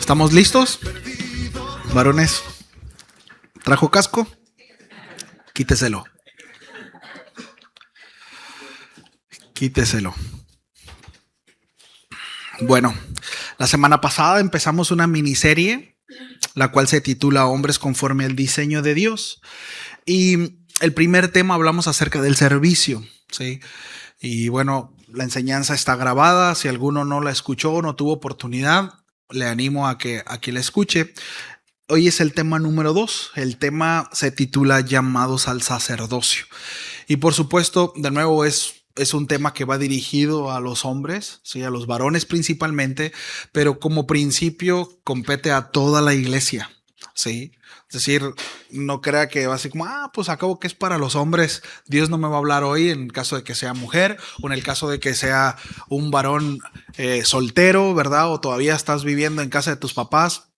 ¿Estamos listos? Varones, ¿trajo casco? Quíteselo. Quíteselo. Bueno, la semana pasada empezamos una miniserie, la cual se titula Hombres conforme al diseño de Dios. Y el primer tema hablamos acerca del servicio, ¿sí? Y bueno, la enseñanza está grabada. Si alguno no la escuchó o no tuvo oportunidad, le animo a que la escuche. Hoy es el tema número 2. El tema se titula Llamados al sacerdocio. Y por supuesto, de nuevo, es un tema que va dirigido a los hombres, ¿sí? A los varones principalmente, pero como principio compete a toda la iglesia, ¿sí? Es decir, no crea que va a ser como, pues acabo que es para los hombres. Dios no me va a hablar hoy en caso de que sea mujer o en el caso de que sea un varón soltero, ¿verdad? O todavía estás viviendo en casa de tus papás.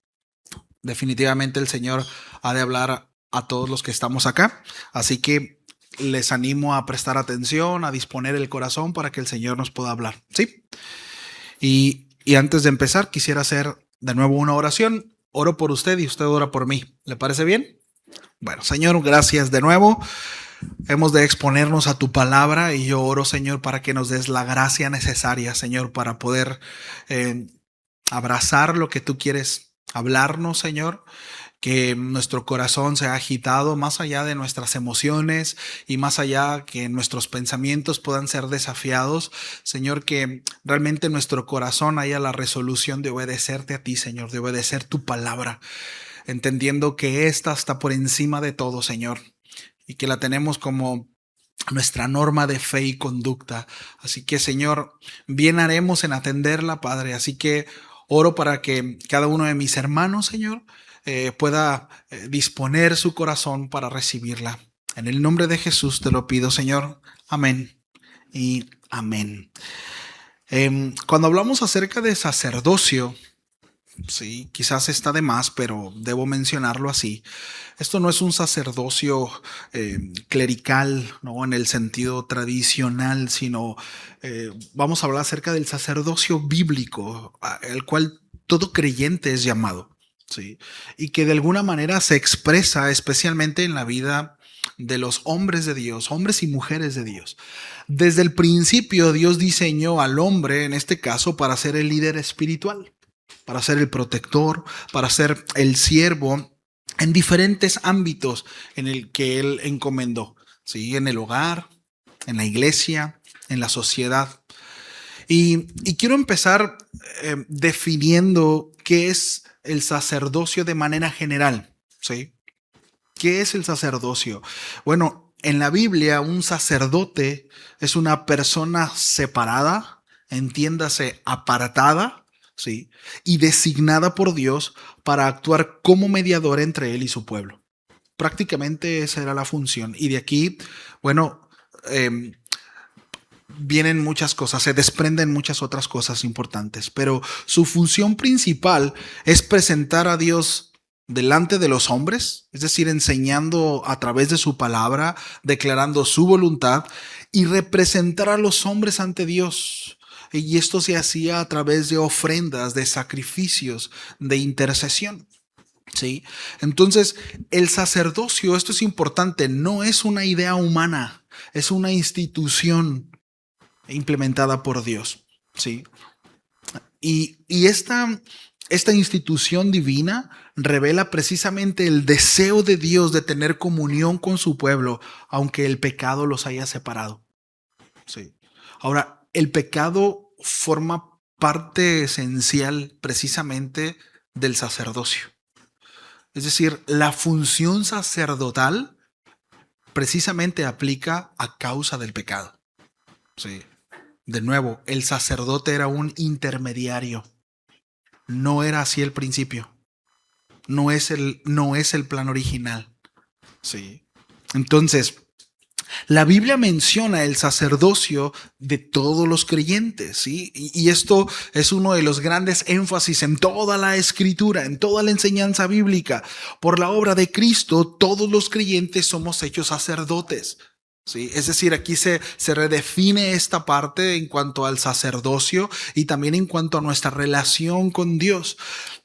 Definitivamente el Señor ha de hablar a todos los que estamos acá. Así que les animo a prestar atención, a disponer el corazón para que el Señor nos pueda hablar. ¿Sí? Y antes de empezar, quisiera hacer de nuevo una oración. Oro por usted y usted ora por mí. ¿Le parece bien? Bueno, Señor, gracias de nuevo. Hemos de exponernos a tu palabra y yo oro, Señor, para que nos des la gracia necesaria, Señor, para poder abrazar lo que tú quieres hablarnos, Señor. Que nuestro corazón sea agitado más allá de nuestras emociones y más allá que nuestros pensamientos puedan ser desafiados. Señor, que realmente nuestro corazón haya la resolución de obedecerte a ti, Señor, de obedecer tu palabra, entendiendo que esta está por encima de todo, Señor, y que la tenemos como nuestra norma de fe y conducta. Así que, Señor, bien haremos en atenderla, Padre. Así que oro para que cada uno de mis hermanos, Señor, pueda disponer su corazón para recibirla. En el nombre de Jesús te lo pido, Señor. Amén y amén. Cuando hablamos acerca de sacerdocio, sí, quizás está de más, pero debo mencionarlo así. Esto no es un sacerdocio clerical, ¿no? En el sentido tradicional, sino vamos a hablar acerca del sacerdocio bíblico, el cual todo creyente es llamado. ¿Sí? Y que de alguna manera se expresa especialmente en la vida de los hombres de Dios, hombres y mujeres de Dios. Desde el principio Dios diseñó al hombre, en este caso, para ser el líder espiritual, para ser el protector, para ser el siervo en diferentes ámbitos en el que Él encomendó, ¿sí? En el hogar, en la iglesia, en la sociedad. Y quiero empezar definiendo qué es el sacerdocio de manera general, ¿sí? ¿Qué es el sacerdocio? Bueno, en la Biblia un sacerdote es una persona separada, entiéndase apartada, ¿sí? Y designada por Dios para actuar como mediador entre él y su pueblo. Prácticamente esa era la función. Y de aquí, bueno, vienen muchas cosas, se desprenden muchas otras cosas importantes, pero su función principal es presentar a Dios delante de los hombres, es decir, enseñando a través de su palabra, declarando su voluntad y representar a los hombres ante Dios. Y esto se hacía a través de ofrendas, de sacrificios, de intercesión. ¿Sí? Entonces, el sacerdocio, esto es importante, no es una idea humana, es una institución implementada por Dios, ¿sí? Y esta institución divina revela precisamente el deseo de Dios de tener comunión con su pueblo, aunque el pecado los haya separado, ¿sí? Ahora, el pecado forma parte esencial precisamente del sacerdocio. Es decir, la función sacerdotal precisamente aplica a causa del pecado, ¿sí? De nuevo, el sacerdote era un intermediario. No era así el principio. No es el plan original. Sí. Entonces, la Biblia menciona el sacerdocio de todos los creyentes, ¿sí? Y esto es uno de los grandes énfasis en toda la escritura, en toda la enseñanza bíblica. Por la obra de Cristo, todos los creyentes somos hechos sacerdotes. Sí, es decir, aquí se redefine esta parte en cuanto al sacerdocio y también en cuanto a nuestra relación con Dios.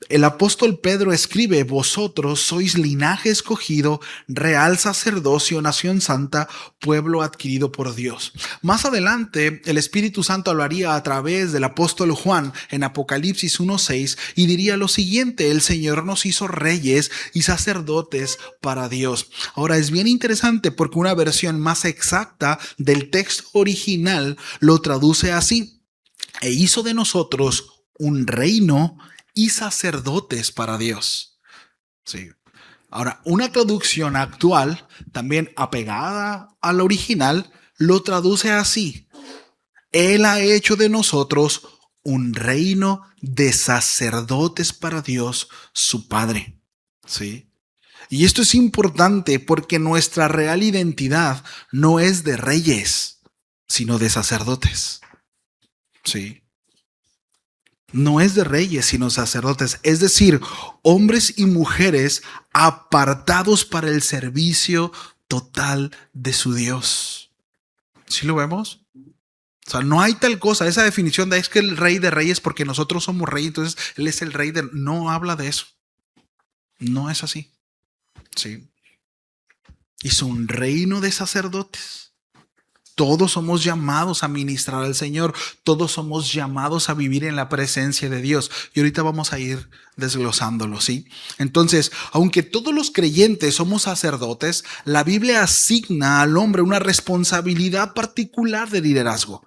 El apóstol Pedro escribe: vosotros sois linaje escogido, real sacerdocio, nación santa, pueblo adquirido por Dios. Más adelante, el Espíritu Santo hablaría a través del apóstol Juan en Apocalipsis 1:6 y diría lo siguiente: el Señor nos hizo reyes y sacerdotes para Dios. Ahora es bien interesante porque una versión más exacta del texto original lo traduce así: e hizo de nosotros un reino y sacerdotes para Dios. Sí. Ahora, una traducción actual, también apegada al original, lo traduce así: Él ha hecho de nosotros un reino de sacerdotes para Dios, su Padre. Sí. Y esto es importante porque nuestra real identidad no es de reyes, sino de sacerdotes. Sí. No es de reyes, sino sacerdotes, es decir, hombres y mujeres apartados para el servicio total de su Dios. ¿Sí lo vemos? O sea, no hay tal cosa, esa definición de es que el rey de reyes porque nosotros somos reyes, entonces él es el rey de... No habla de eso. No es así. Sí. Hizo un reino de sacerdotes. Todos somos llamados a ministrar al Señor. Todos somos llamados a vivir en la presencia de Dios. Y ahorita vamos a ir desglosándolo, ¿sí? Entonces, aunque todos los creyentes somos sacerdotes, la Biblia asigna al hombre una responsabilidad particular de liderazgo.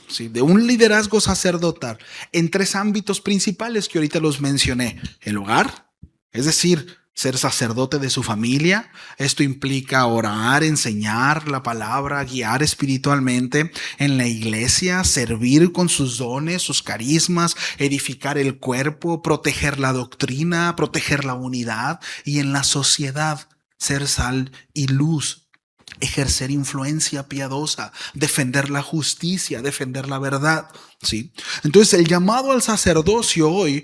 Sí, de un liderazgo sacerdotal en 3 ámbitos principales que ahorita los mencioné: el hogar, es decir, ser sacerdote de su familia. Esto implica orar, enseñar la palabra, guiar espiritualmente. En la iglesia, servir con sus dones, sus carismas, edificar el cuerpo, proteger la doctrina, proteger la unidad. Y en la sociedad, ser sal y luz. Ejercer influencia piadosa, defender la justicia, defender la verdad, ¿sí? Entonces, el llamado al sacerdocio hoy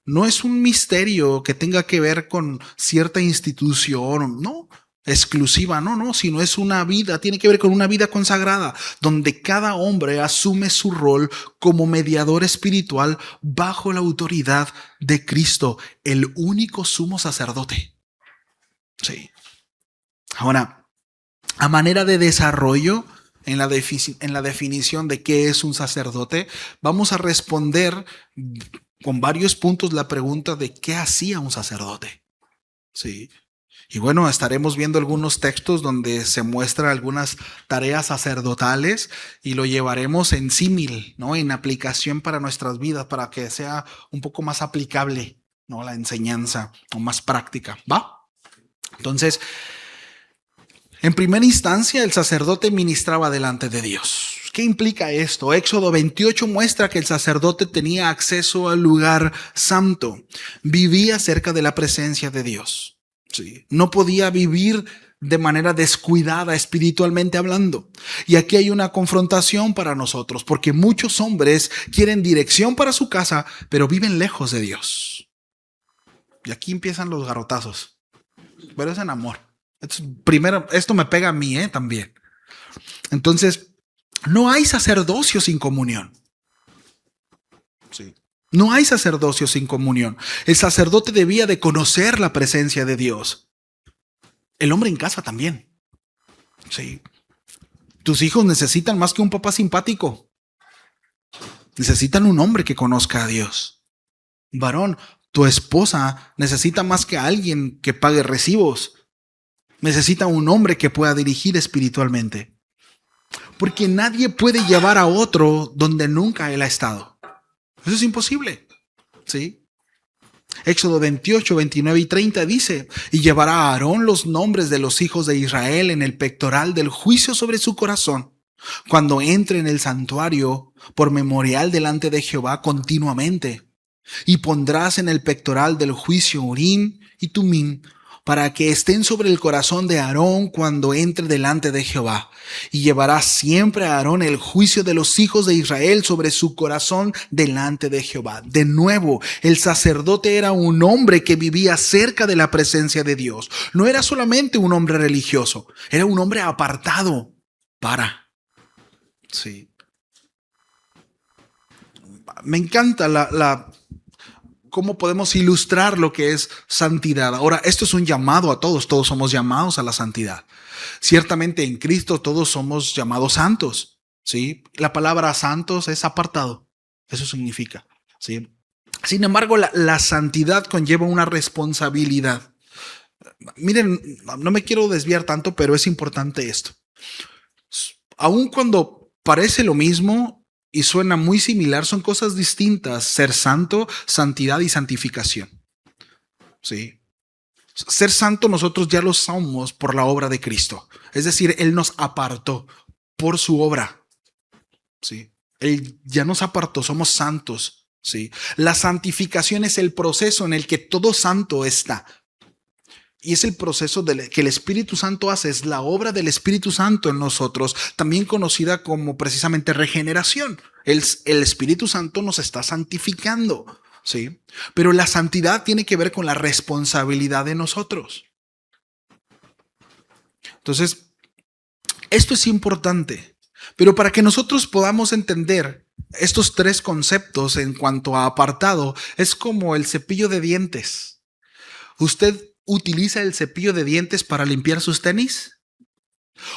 no es un misterio que tenga que ver con cierta institución, no, exclusiva, no, sino es una vida, tiene que ver con una vida consagrada, donde cada hombre asume su rol como mediador espiritual bajo la autoridad de Cristo, el único sumo sacerdote. Sí. Ahora, a manera de desarrollo, en la definición de qué es un sacerdote, vamos a responder con varios puntos la pregunta de qué hacía un sacerdote. Sí. Y bueno, estaremos viendo algunos textos donde se muestran algunas tareas sacerdotales y lo llevaremos en símil, ¿no? En aplicación para nuestras vidas, para que sea un poco más aplicable, ¿no? La enseñanza, o más práctica, ¿va? Entonces, en primera instancia, el sacerdote ministraba delante de Dios. ¿Qué implica esto? Éxodo 28 muestra que el sacerdote tenía acceso al lugar santo. Vivía cerca de la presencia de Dios. Sí. No podía vivir de manera descuidada espiritualmente hablando. Y aquí hay una confrontación para nosotros, porque muchos hombres quieren dirección para su casa, pero viven lejos de Dios. Y aquí empiezan los garrotazos. Pero es en amor. Primero, esto me pega a mí también. Entonces, no hay sacerdocio sin comunión. Sí. No hay sacerdocio sin comunión. El sacerdote debía de conocer la presencia de Dios. El hombre en casa también. Sí. Tus hijos necesitan más que un papá simpático. Necesitan un hombre que conozca a Dios. Varón, tu esposa necesita más que alguien que pague recibos. Necesita un hombre que pueda dirigir espiritualmente. Porque nadie puede llevar a otro donde nunca él ha estado. Eso es imposible. ¿Sí? Éxodo 28, 29 y 30 dice: y llevará a Aarón los nombres de los hijos de Israel en el pectoral del juicio sobre su corazón, cuando entre en el santuario por memorial delante de Jehová continuamente. Y pondrás en el pectoral del juicio Urim y Tumim, para que estén sobre el corazón de Aarón cuando entre delante de Jehová. Y llevará siempre a Aarón el juicio de los hijos de Israel sobre su corazón delante de Jehová. De nuevo, el sacerdote era un hombre que vivía cerca de la presencia de Dios. No era solamente un hombre religioso, era un hombre apartado. para. Sí. Me encanta cómo podemos ilustrar lo que es santidad. Ahora, esto es un llamado a todos. Todos somos llamados a la santidad. Ciertamente en Cristo todos somos llamados santos. ¿Sí? La palabra santos es apartado. Eso significa. ¿Sí? Sin embargo, la santidad conlleva una responsabilidad. Miren, no me quiero desviar tanto, pero es importante esto. Aun cuando parece lo mismo y suena muy similar, son cosas distintas. Ser santo, santidad y santificación. ¿Sí? Ser santo nosotros ya lo somos por la obra de Cristo. Es decir, Él nos apartó por su obra. ¿Sí? Él ya nos apartó, somos santos. ¿Sí? La santificación es el proceso en el que todo santo está. Y es el proceso que el Espíritu Santo hace, es la obra del Espíritu Santo en nosotros, también conocida como precisamente regeneración. El Espíritu Santo nos está santificando, ¿sí? Pero la santidad tiene que ver con la responsabilidad de nosotros. Entonces, esto es importante, pero para que nosotros podamos entender estos tres conceptos en cuanto a apartado, es como el cepillo de dientes. ¿Usted utiliza el cepillo de dientes para limpiar sus tenis?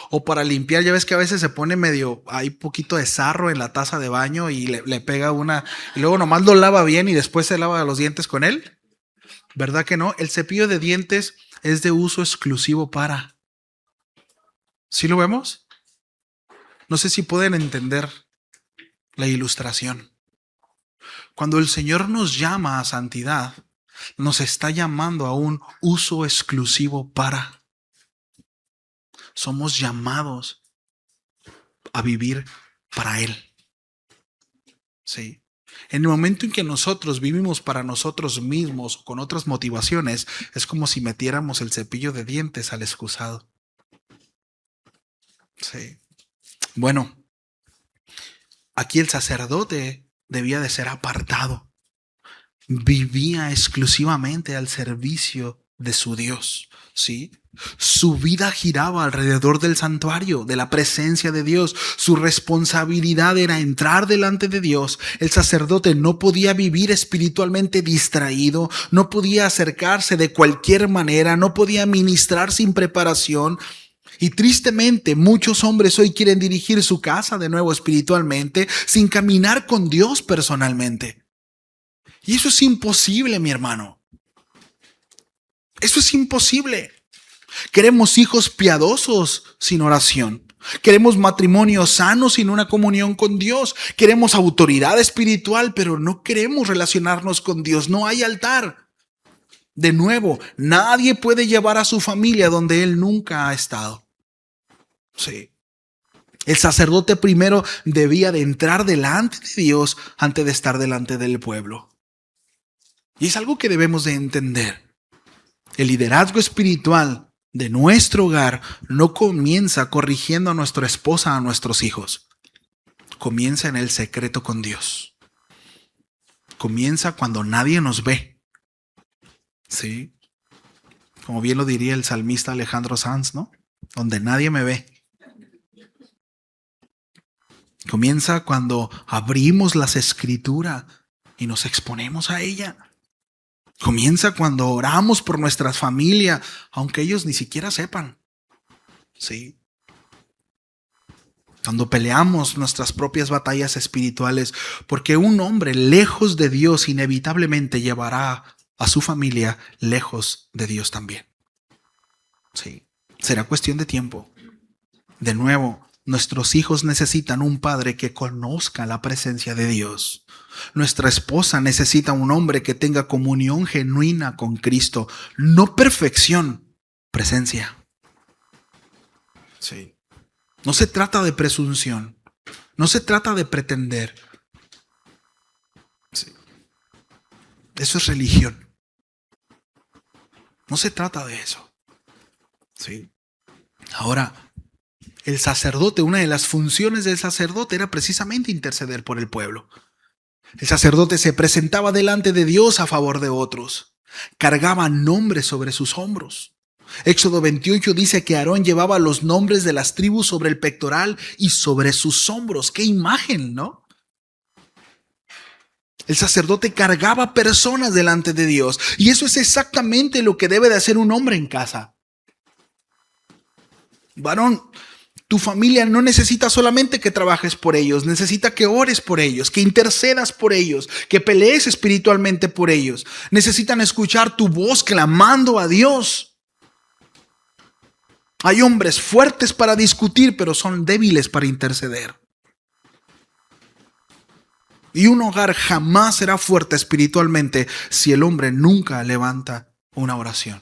O para limpiar, ya ves que a veces se pone medio, hay poquito de sarro en la taza de baño y le pega una, y luego nomás lo lava bien y después se lava los dientes con él. ¿Verdad que no? El cepillo de dientes es de uso exclusivo para. ¿Sí lo vemos? No sé si pueden entender la ilustración. Cuando el Señor nos llama a santidad, nos está llamando a un uso exclusivo para. Somos llamados a vivir para Él. Sí. En el momento en que nosotros vivimos para nosotros mismos con otras motivaciones, es como si metiéramos el cepillo de dientes al excusado. Sí. Bueno, aquí el sacerdote debía de ser apartado. Vivía exclusivamente al servicio de su Dios. ¿Sí? Su vida giraba alrededor del santuario, de la presencia de Dios. Su responsabilidad era entrar delante de Dios. El sacerdote no podía vivir espiritualmente distraído, no podía acercarse de cualquier manera, no podía ministrar sin preparación. Y tristemente, muchos hombres hoy quieren dirigir su casa de nuevo espiritualmente sin caminar con Dios personalmente. Y eso es imposible, mi hermano. Eso es imposible. Queremos hijos piadosos sin oración. Queremos matrimonio sano sin una comunión con Dios. Queremos autoridad espiritual, pero no queremos relacionarnos con Dios. No hay altar. De nuevo, nadie puede llevar a su familia donde él nunca ha estado. Sí. El sacerdote primero debía de entrar delante de Dios antes de estar delante del pueblo. Y es algo que debemos de entender. El liderazgo espiritual de nuestro hogar no comienza corrigiendo a nuestra esposa, a nuestros hijos. Comienza en el secreto con Dios. Comienza cuando nadie nos ve. ¿Sí? Como bien lo diría el salmista Alejandro Sanz, ¿no? Donde nadie me ve. Comienza cuando abrimos las escrituras y nos exponemos a ella. Comienza cuando oramos por nuestras familias, aunque ellos ni siquiera sepan. Sí. Cuando peleamos nuestras propias batallas espirituales, porque un hombre lejos de Dios inevitablemente llevará a su familia lejos de Dios también. Sí. Será cuestión de tiempo. De nuevo, nuestros hijos necesitan un padre que conozca la presencia de Dios. Nuestra esposa necesita un hombre que tenga comunión genuina con Cristo. No perfección, presencia. Sí. No se trata de presunción. No se trata de pretender. Sí. Eso es religión. No se trata de eso. Sí. Ahora, el sacerdote, una de las funciones del sacerdote era precisamente interceder por el pueblo. El sacerdote se presentaba delante de Dios a favor de otros. Cargaba nombres sobre sus hombros. Éxodo 28 dice que Aarón llevaba los nombres de las tribus sobre el pectoral y sobre sus hombros. ¡Qué imagen!, ¿no? El sacerdote cargaba personas delante de Dios. Y eso es exactamente lo que debe de hacer un hombre en casa. Varón, tu familia no necesita solamente que trabajes por ellos, necesita que ores por ellos, que intercedas por ellos, que pelees espiritualmente por ellos. Necesitan escuchar tu voz clamando a Dios. Hay hombres fuertes para discutir, pero son débiles para interceder. Y un hogar jamás será fuerte espiritualmente si el hombre nunca levanta una oración,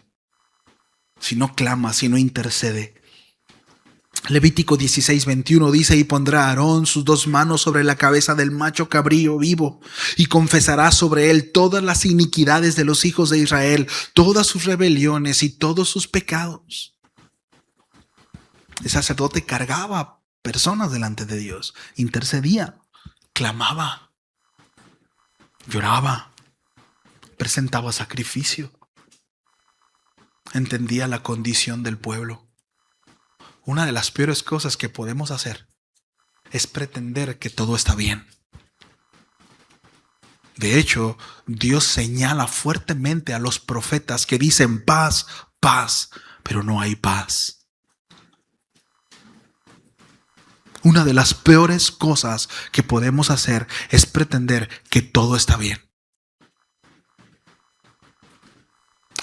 si no clama, si no intercede. Levítico 16:21 dice: y pondrá Aarón sus 2 manos sobre la cabeza del macho cabrío vivo y confesará sobre él todas las iniquidades de los hijos de Israel, todas sus rebeliones y todos sus pecados. El sacerdote cargaba personas delante de Dios, intercedía, clamaba, lloraba, presentaba sacrificio, entendía la condición del pueblo. Una de las peores cosas que podemos hacer es pretender que todo está bien. De hecho, Dios señala fuertemente a los profetas que dicen paz, paz, pero no hay paz. Una de las peores cosas que podemos hacer es pretender que todo está bien.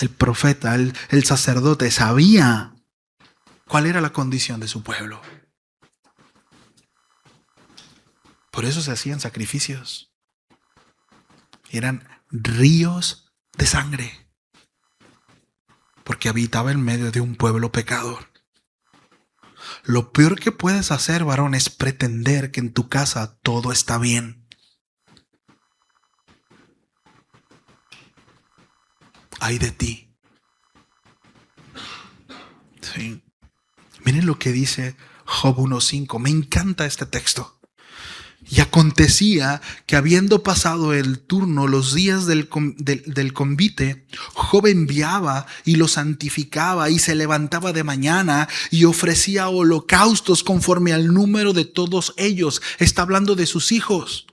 El profeta, el sacerdote sabía cuál era la condición de su pueblo. Por eso se hacían sacrificios. Eran ríos de sangre, porque habitaba en medio de un pueblo pecador. Lo peor que puedes hacer, varón, es pretender que en tu casa todo está bien. Ay de ti. Sí. Miren lo que dice Job 1:5. Me encanta este texto. Y acontecía que habiendo pasado el turno los días del convite, Job enviaba y los santificaba y se levantaba de mañana y ofrecía holocaustos conforme al número de todos ellos. Está hablando de sus hijos.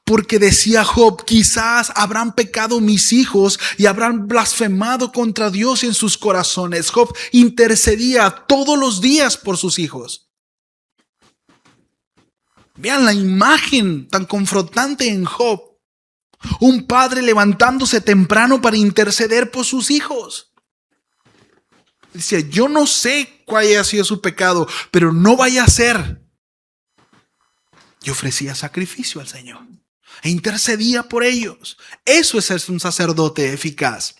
Porque decía Job: quizás habrán pecado mis hijos y habrán blasfemado contra Dios en sus corazones. Job intercedía todos los días por sus hijos. Vean la imagen tan confrontante en Job. Un padre levantándose temprano para interceder por sus hijos. Dice: yo no sé cuál haya sido su pecado, pero no vaya a ser. Y ofrecía sacrificio al Señor e intercedía por ellos. Eso es ser un sacerdote eficaz.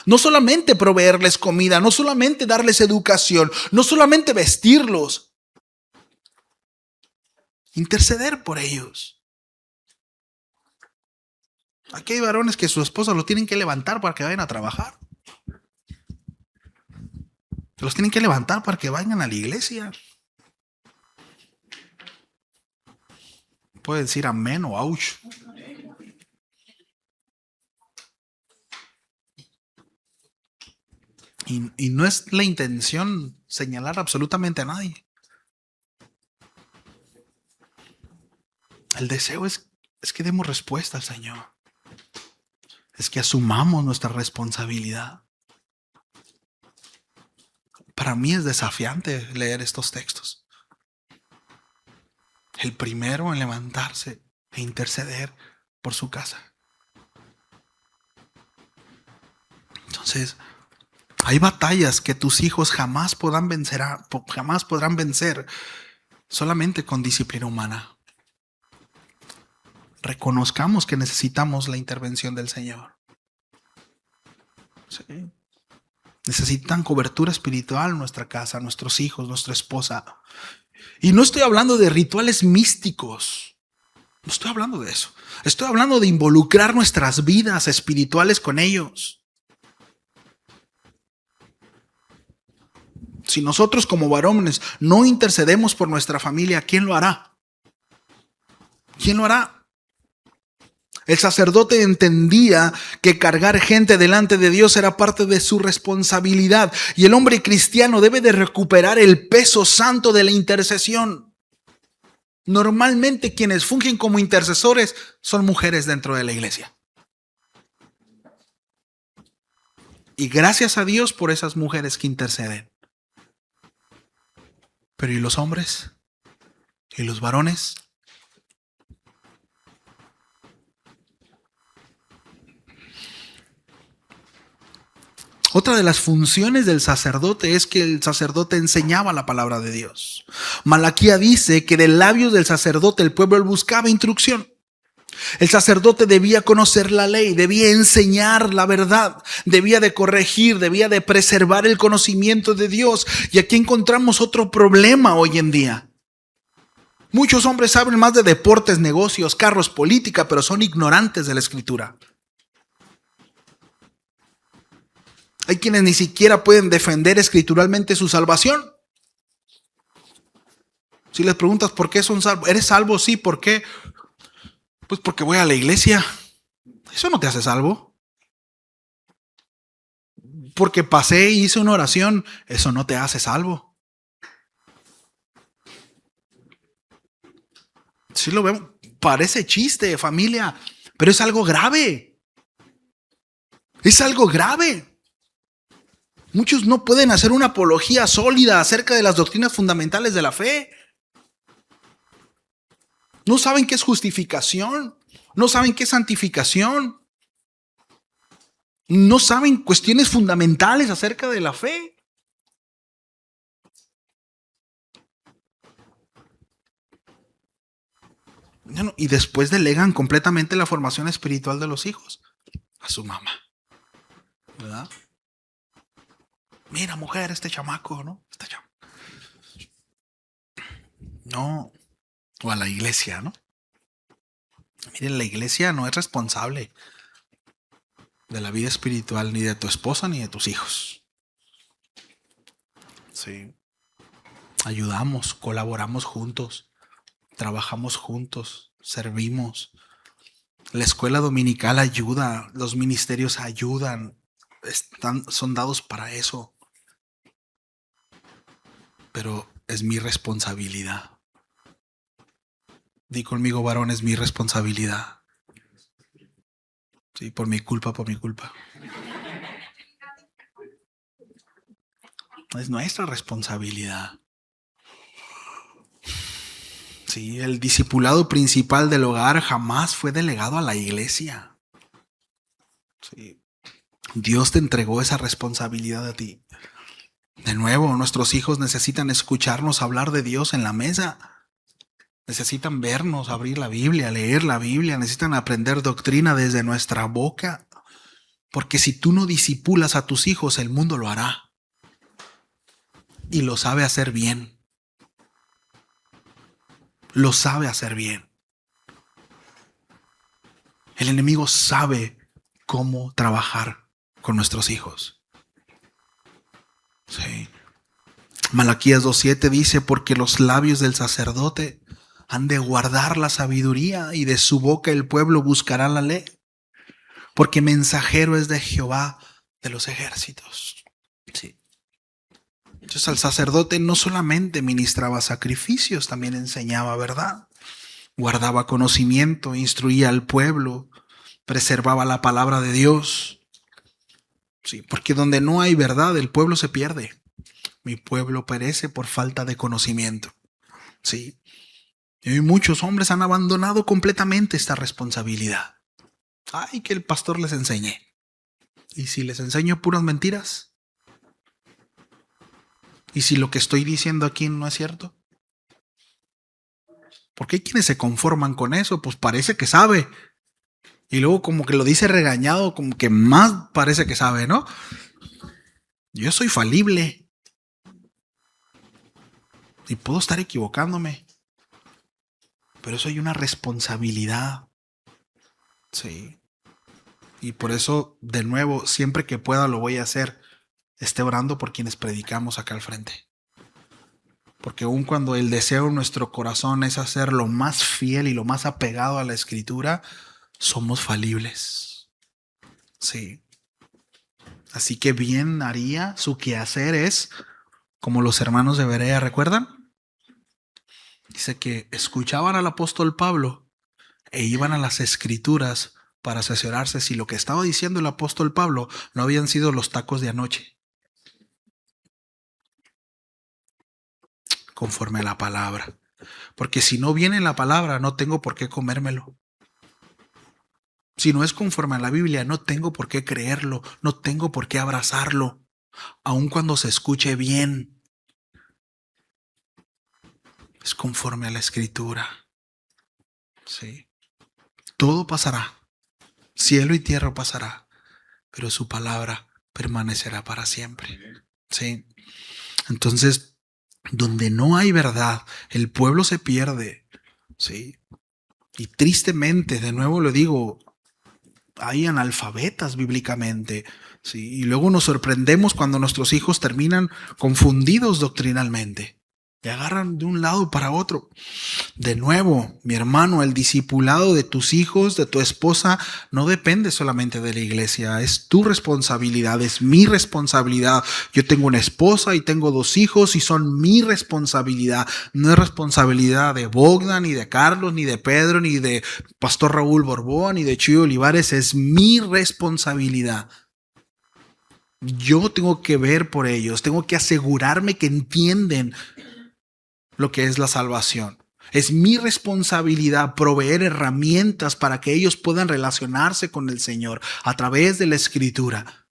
No solamente proveerles comida, no solamente darles educación, no solamente vestirlos. Interceder por ellos. Aquí hay varones que su esposa los tienen que levantar para que vayan a trabajar. Los tienen que levantar para que vayan a la iglesia. Puede decir amén o ouch. Y no es la intención señalar absolutamente a nadie. El deseo es que demos respuesta al Señor. Es que asumamos nuestra responsabilidad. Para mí es desafiante leer estos textos. El primero en levantarse e interceder por su casa. Entonces, hay batallas que tus hijos jamás podrán vencer solamente con disciplina humana. Reconozcamos que necesitamos la intervención del Señor. Sí. Necesitan cobertura espiritual nuestra casa, nuestros hijos, nuestra esposa. Y no estoy hablando de rituales místicos. No estoy hablando de eso. Estoy hablando de involucrar nuestras vidas espirituales con ellos. Si nosotros como varones no intercedemos por nuestra familia, ¿quién lo hará? ¿Quién lo hará? El sacerdote entendía que cargar gente delante de Dios era parte de su responsabilidad. Y el hombre cristiano debe de recuperar el peso santo de la intercesión. Normalmente quienes fungen como intercesores son mujeres dentro de la iglesia. Y gracias a Dios por esas mujeres que interceden. Pero ¿y los hombres? ¿Y los varones? Otra de las funciones del sacerdote es que el sacerdote enseñaba la palabra de Dios. Malaquía dice que de labios del sacerdote el pueblo buscaba instrucción. El sacerdote debía conocer la ley, debía enseñar la verdad, debía de corregir, debía de preservar el conocimiento de Dios. Y aquí encontramos otro problema hoy en día. Muchos hombres saben más de deportes, negocios, carros, política, pero son ignorantes de la Escritura. Hay quienes ni siquiera pueden defender escrituralmente su salvación. Si les preguntas por qué son salvos, ¿eres salvo? Sí, ¿por qué? Pues porque voy a la iglesia. Eso no te hace salvo. Porque pasé y hice una oración, eso no te hace salvo. Si lo vemos, parece chiste, familia, pero es algo grave. Es algo grave. Muchos no pueden hacer una apología sólida acerca de las doctrinas fundamentales de la fe. No saben qué es justificación. No saben qué es santificación. No saben cuestiones fundamentales acerca de la fe. Y después delegan completamente la formación espiritual de los hijos a su mamá. ¿Verdad? Mira, mujer, este chamaco, ¿no? No. O a la iglesia, ¿no? Miren, la iglesia no es responsable de la vida espiritual ni de tu esposa ni de tus hijos. Sí. Ayudamos, colaboramos juntos, trabajamos juntos, servimos. La escuela dominical ayuda, los ministerios ayudan, son dados para eso. Pero es mi responsabilidad. Di conmigo, varón, es mi responsabilidad. Sí, por mi culpa, por mi culpa. Es nuestra responsabilidad. Sí, el discipulado principal del hogar jamás fue delegado a la iglesia. Sí. Dios te entregó esa responsabilidad a ti. De nuevo, nuestros hijos necesitan escucharnos hablar de Dios en la mesa. Necesitan vernos, abrir la Biblia, leer la Biblia. Necesitan aprender doctrina desde nuestra boca. Porque si tú no discipulas a tus hijos, el mundo lo hará. Y lo sabe hacer bien. Lo sabe hacer bien. El enemigo sabe cómo trabajar con nuestros hijos. Sí. Malaquías 2:7 dice, porque los labios del sacerdote han de guardar la sabiduría y de su boca el pueblo buscará la ley. Porque mensajero es de Jehová de los ejércitos. Sí. Entonces al sacerdote no solamente ministraba sacrificios, también enseñaba verdad. Guardaba conocimiento, instruía al pueblo, preservaba la palabra de Dios. Sí, porque donde no hay verdad, el pueblo se pierde. Mi pueblo perece por falta de conocimiento. Sí. Y muchos hombres han abandonado completamente esta responsabilidad. Ay, que el pastor les enseñe. ¿Y si les enseño puras mentiras? ¿Y si lo que estoy diciendo aquí no es cierto? Porque hay quienes se conforman con eso, pues parece que sabe. Y luego como que lo dice regañado, como que más parece que sabe, ¿no? Yo soy falible. Y puedo estar equivocándome. Pero eso hay una responsabilidad. Sí. Y por eso, de nuevo, siempre que pueda lo voy a hacer. Esté orando por quienes predicamos acá al frente. Porque aun cuando el deseo en nuestro corazón es hacer lo más fiel y lo más apegado a la Escritura, somos falibles. Sí. Así que bien haría, su quehacer es como los hermanos de Berea, ¿recuerdan? Dice que escuchaban al apóstol Pablo e iban a las escrituras para asesorarse si lo que estaba diciendo el apóstol Pablo no habían sido los tacos de anoche, conforme a la palabra. Porque si no viene la palabra, no tengo por qué comérmelo. Si no es conforme a la Biblia, no tengo por qué creerlo, no tengo por qué abrazarlo, aun cuando se escuche bien. Es conforme a la escritura. Sí. Todo pasará. Cielo y tierra pasará, pero su palabra permanecerá para siempre. Sí. Entonces, donde no hay verdad, el pueblo se pierde. Sí. Y tristemente, de nuevo lo digo, hay analfabetas bíblicamente. Sí. Y luego nos sorprendemos cuando nuestros hijos terminan confundidos doctrinalmente. Y agarran de un lado para otro. De nuevo, mi hermano, el discipulado de tus hijos, de tu esposa, no depende solamente de la iglesia. Es tu responsabilidad, es mi responsabilidad. Yo tengo una esposa y tengo 2 hijos y son mi responsabilidad. No es responsabilidad de Bogdan, ni de Carlos, ni de Pedro, ni de Pastor Raúl Borbón, ni de Chuy Olivares. Es mi responsabilidad. Yo tengo que ver por ellos. Tengo que asegurarme que entienden lo que es la salvación. Es mi responsabilidad proveer herramientas para que ellos puedan relacionarse con el Señor a través de la Escritura.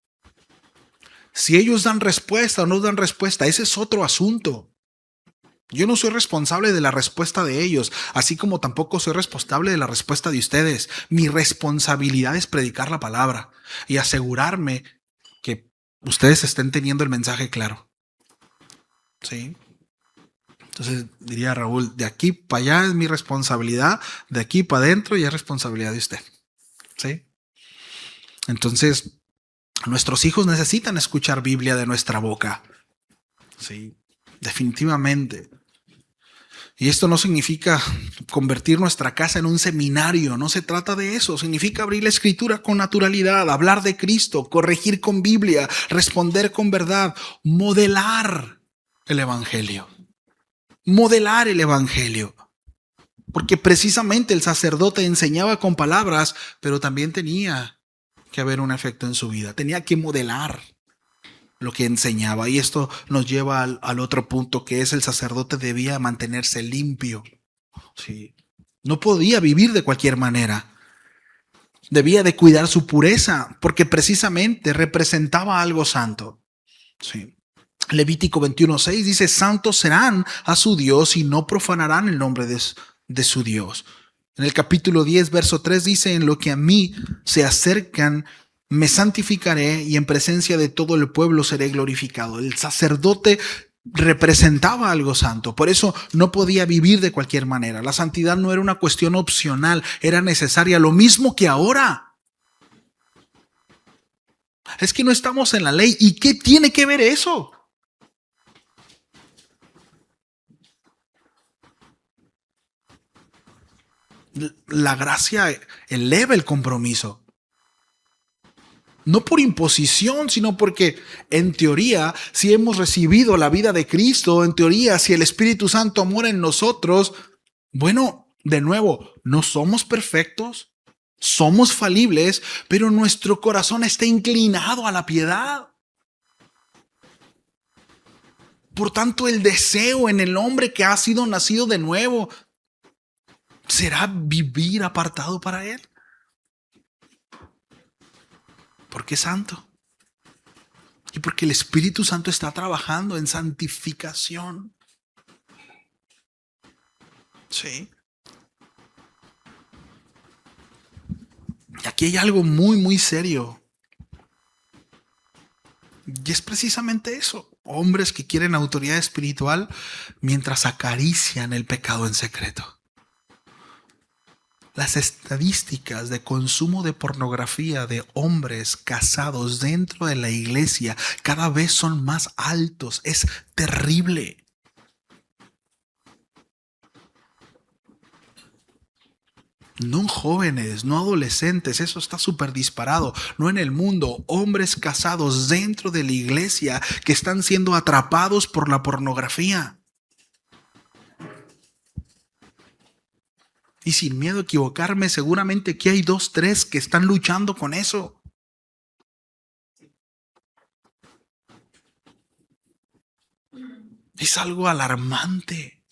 Si ellos dan respuesta o no dan respuesta, ese es otro asunto. Yo no soy responsable de la respuesta de ellos, así como tampoco soy responsable de la respuesta de ustedes. Mi responsabilidad es predicar la palabra y asegurarme que ustedes estén teniendo el mensaje claro. ¿Sí? Entonces diría Raúl, de aquí para allá es mi responsabilidad, de aquí para adentro ya es responsabilidad de usted. ¿Sí? Entonces, nuestros hijos necesitan escuchar Biblia de nuestra boca. Sí, definitivamente. Y esto no significa convertir nuestra casa en un seminario, no se trata de eso. Significa abrir la escritura con naturalidad, hablar de Cristo, corregir con Biblia, responder con verdad, modelar el Evangelio. Modelar el Evangelio. Porque precisamente el sacerdote enseñaba con palabras, pero también tenía que haber un efecto en su vida. Tenía que modelar lo que enseñaba. Y esto nos lleva al otro punto, que es el sacerdote debía mantenerse limpio. Sí. No podía vivir de cualquier manera. Debía de cuidar su pureza, porque precisamente representaba algo santo. Sí. Levítico 21:6 dice, santos serán a su Dios y no profanarán el nombre de su Dios. En el capítulo 10, verso 3 dice, en lo que a mí se acercan, me santificaré y en presencia de todo el pueblo seré glorificado. El sacerdote representaba algo santo, por eso no podía vivir de cualquier manera. La santidad no era una cuestión opcional, era necesaria, lo mismo que ahora. Es que no estamos en la ley. ¿Y qué tiene que ver eso? La gracia eleva el compromiso. No por imposición, sino porque en teoría, si hemos recibido la vida de Cristo, en teoría, si el Espíritu Santo mora en nosotros, bueno, de nuevo, no somos perfectos, somos falibles, pero nuestro corazón está inclinado a la piedad. Por tanto, el deseo en el hombre que ha sido nacido de nuevo será vivir apartado para Él. Porque es santo. Y porque el Espíritu Santo está trabajando en santificación. Sí. Y aquí hay algo muy, muy serio. Y es precisamente eso. Hombres que quieren autoridad espiritual mientras acarician el pecado en secreto. Las estadísticas de consumo de pornografía de hombres casados dentro de la iglesia cada vez son más altos. Es terrible. No jóvenes, no adolescentes, eso está súper disparado. No en el mundo, hombres casados dentro de la iglesia que están siendo atrapados por la pornografía. Y sin miedo a equivocarme, seguramente que hay 2, 3 que están luchando con eso. Es algo alarmante.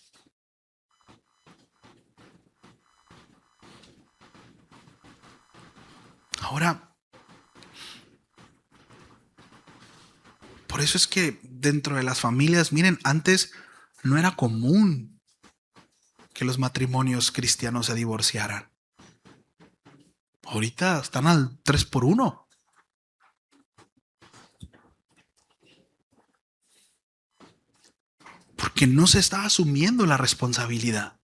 Ahora, por eso es que dentro de las familias, miren, antes no era común que los matrimonios cristianos se divorciaran. Ahorita están al 3 por 1. Porque no se está asumiendo la responsabilidad.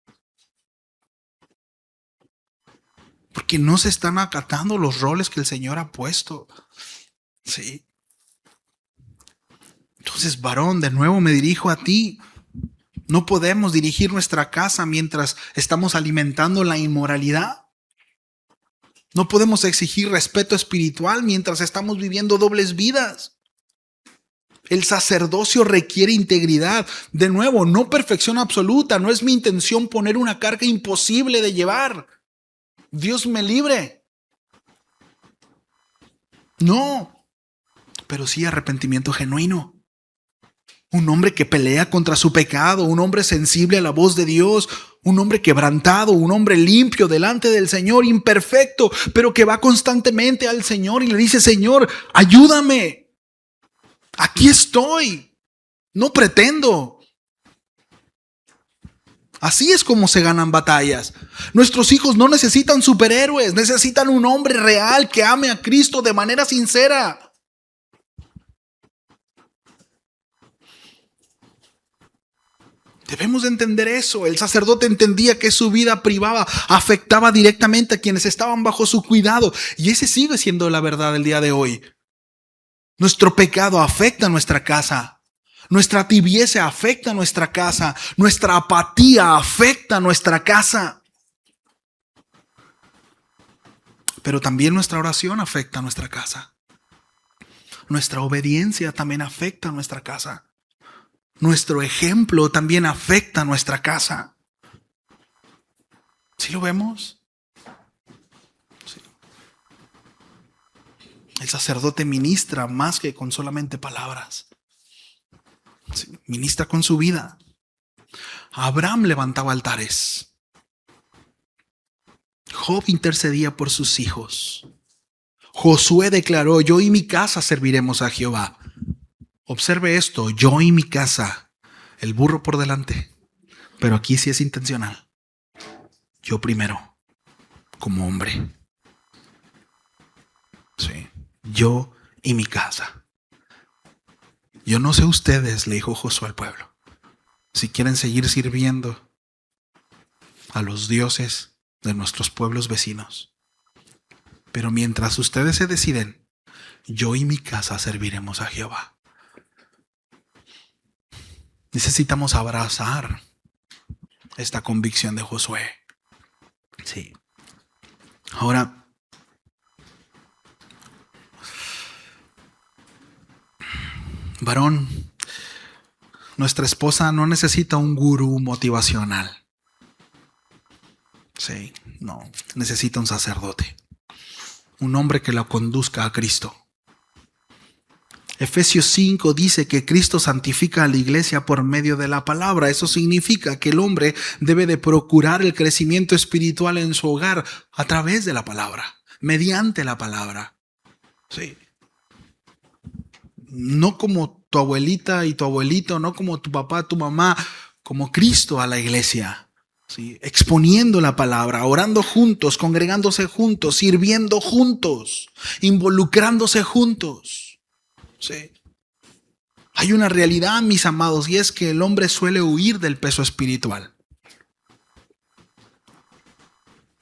Porque no se están acatando los roles que el Señor ha puesto. Sí. Entonces, varón, de nuevo me dirijo a ti. No podemos dirigir nuestra casa mientras estamos alimentando la inmoralidad. No podemos exigir respeto espiritual mientras estamos viviendo dobles vidas. El sacerdocio requiere integridad. De nuevo, no perfección absoluta. No es mi intención poner una carga imposible de llevar. Dios me libre. No, pero sí arrepentimiento genuino. Un hombre que pelea contra su pecado, un hombre sensible a la voz de Dios, un hombre quebrantado, un hombre limpio delante del Señor, imperfecto, pero que va constantemente al Señor y le dice: Señor, ayúdame. Aquí estoy. No pretendo. Así es como se ganan batallas. Nuestros hijos no necesitan superhéroes, necesitan un hombre real que ame a Cristo de manera sincera. Debemos de entender eso. El sacerdote entendía que su vida privada afectaba directamente a quienes estaban bajo su cuidado. Y ese sigue siendo la verdad el día de hoy. Nuestro pecado afecta a nuestra casa. Nuestra tibieza afecta a nuestra casa. Nuestra apatía afecta a nuestra casa. Pero también nuestra oración afecta a nuestra casa. Nuestra obediencia también afecta a nuestra casa. Nuestro ejemplo también afecta a nuestra casa. ¿Sí lo vemos? Sí. El sacerdote ministra más que con solamente palabras. Sí, ministra con su vida. Abraham levantaba altares. Job intercedía por sus hijos. Josué declaró: yo y mi casa serviremos a Jehová. Observe esto: yo y mi casa. El burro por delante. Pero aquí sí es intencional. Yo primero, como hombre. Sí. Yo y mi casa. Yo no sé ustedes, le dijo Josué al pueblo, si quieren seguir sirviendo a los dioses de nuestros pueblos vecinos. Pero mientras ustedes se deciden, yo y mi casa serviremos a Jehová. Necesitamos abrazar esta convicción de Josué. Sí. Ahora, varón, nuestra esposa no necesita un gurú motivacional. Sí, no, necesita un sacerdote. Un hombre que la conduzca a Cristo. Efesios 5 dice que Cristo santifica a la iglesia por medio de la palabra. Eso significa que el hombre debe de procurar el crecimiento espiritual en su hogar a través de la palabra, mediante la palabra. Sí. No como tu abuelita y tu abuelito, no como tu papá, tu mamá, como Cristo a la iglesia. ¿Sí? Exponiendo la palabra, orando juntos, congregándose juntos, sirviendo juntos, involucrándose juntos. Sí. Hay una realidad, mis amados, y es que el hombre suele huir del peso espiritual.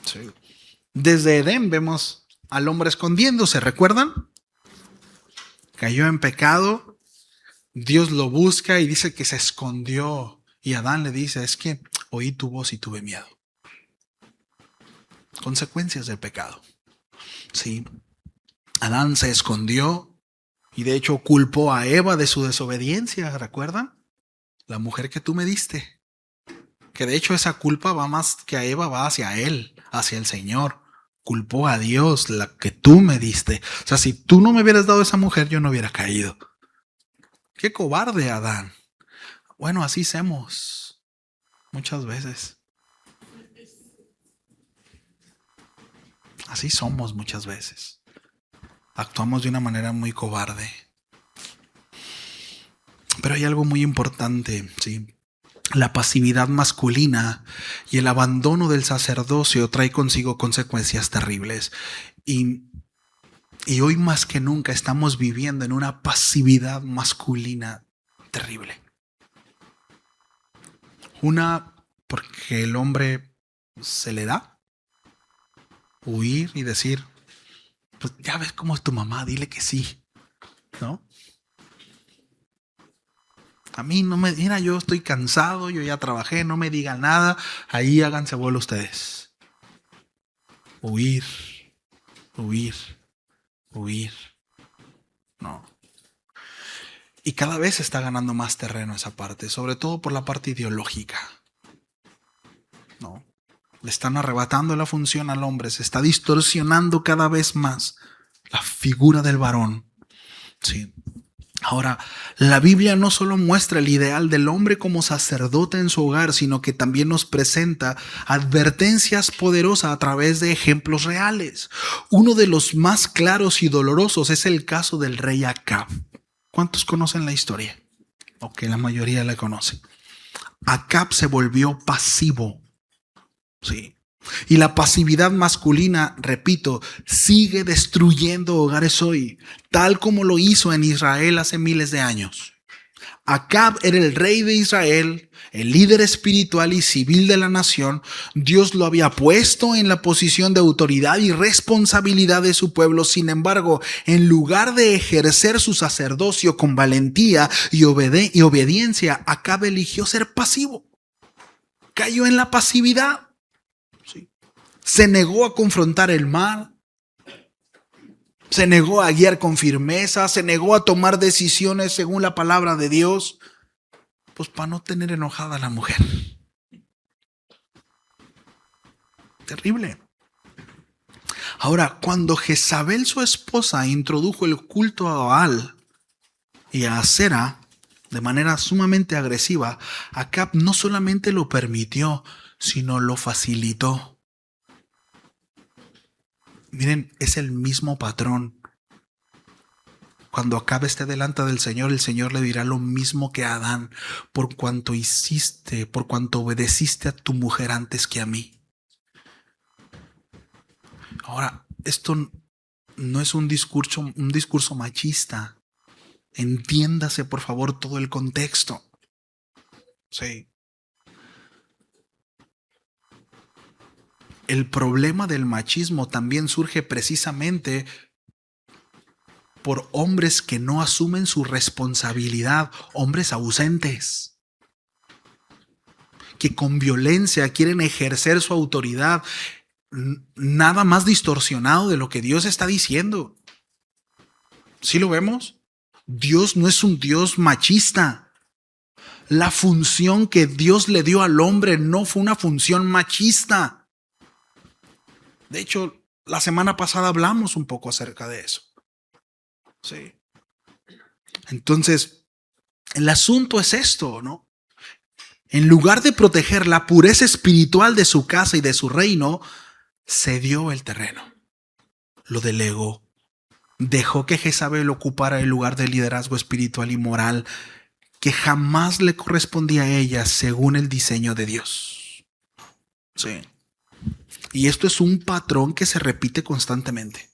Sí. Desde Edén vemos al hombre escondiéndose, ¿recuerdan? Cayó en pecado, Dios lo busca y dice que se escondió. Y Adán le dice: es que oí tu voz y tuve miedo. Consecuencias del pecado. Sí. Adán se escondió y de hecho culpó a Eva de su desobediencia, ¿recuerdan? La mujer que tú me diste. Que de hecho esa culpa va más que a Eva, va hacia él, hacia el Señor. Culpó a Dios, la que tú me diste. O sea, si tú no me hubieras dado esa mujer, yo no hubiera caído. Qué cobarde, Adán. Bueno, así somos muchas veces. Así somos muchas veces. Actuamos de una manera muy cobarde. Pero hay algo muy importante, ¿sí? La pasividad masculina y el abandono del sacerdocio trae consigo consecuencias terribles. Y hoy más que nunca estamos viviendo en una pasividad masculina terrible. Una, porque el hombre se le da huir y decir, pues ya ves cómo es tu mamá, dile que sí, ¿no? A mí no me, mira, yo estoy cansado, yo ya trabajé, no me digan nada, ahí háganse bola ustedes. Huir, huir, huir. No. Y cada vez está ganando más terreno esa parte, sobre todo por la parte ideológica. No. Le están arrebatando la función al hombre, se está distorsionando cada vez más la figura del varón. Sí. Ahora, la Biblia no solo muestra el ideal del hombre como sacerdote en su hogar, sino que también nos presenta advertencias poderosas a través de ejemplos reales. Uno de los más claros y dolorosos es el caso del rey Acab. ¿Cuántos conocen la historia? Ok, la mayoría la conoce. Acab se volvió pasivo. Sí. Y la pasividad masculina, repito, sigue destruyendo hogares hoy, tal como lo hizo en Israel hace miles de años. Acab era el rey de Israel, el líder espiritual y civil de la nación. Dios lo había puesto en la posición de autoridad y responsabilidad de su pueblo. Sin embargo, en lugar de ejercer su sacerdocio con valentía y obediencia, Acab eligió ser pasivo. Cayó en la pasividad. Se negó a confrontar el mal, se negó a guiar con firmeza, se negó a tomar decisiones según la palabra de Dios, pues para no tener enojada a la mujer. Terrible. Ahora, cuando Jezabel, su esposa, introdujo el culto a Baal y a Asera de manera sumamente agresiva, Acab no solamente lo permitió, sino lo facilitó. Miren, es el mismo patrón. Cuando Acab esté delante del Señor, el Señor le dirá lo mismo que a Adán: por cuanto hiciste, por cuanto obedeciste a tu mujer antes que a mí. Ahora, esto no es un discurso machista. Entiéndase, por favor, todo el contexto. Sí. El problema del machismo también surge precisamente por hombres que no asumen su responsabilidad, hombres ausentes, que con violencia quieren ejercer su autoridad, nada más distorsionado de lo que Dios está diciendo. ¿Sí lo vemos? Dios no es un Dios machista. La función que Dios le dio al hombre no fue una función machista. De hecho, la semana pasada hablamos un poco acerca de eso. Sí. Entonces, el asunto es esto, ¿no? En lugar de proteger la pureza espiritual de su casa y de su reino, cedió el terreno, lo delegó, dejó que Jezabel ocupara el lugar de liderazgo espiritual y moral que jamás le correspondía a ella según el diseño de Dios. Sí. Y esto es un patrón que se repite constantemente.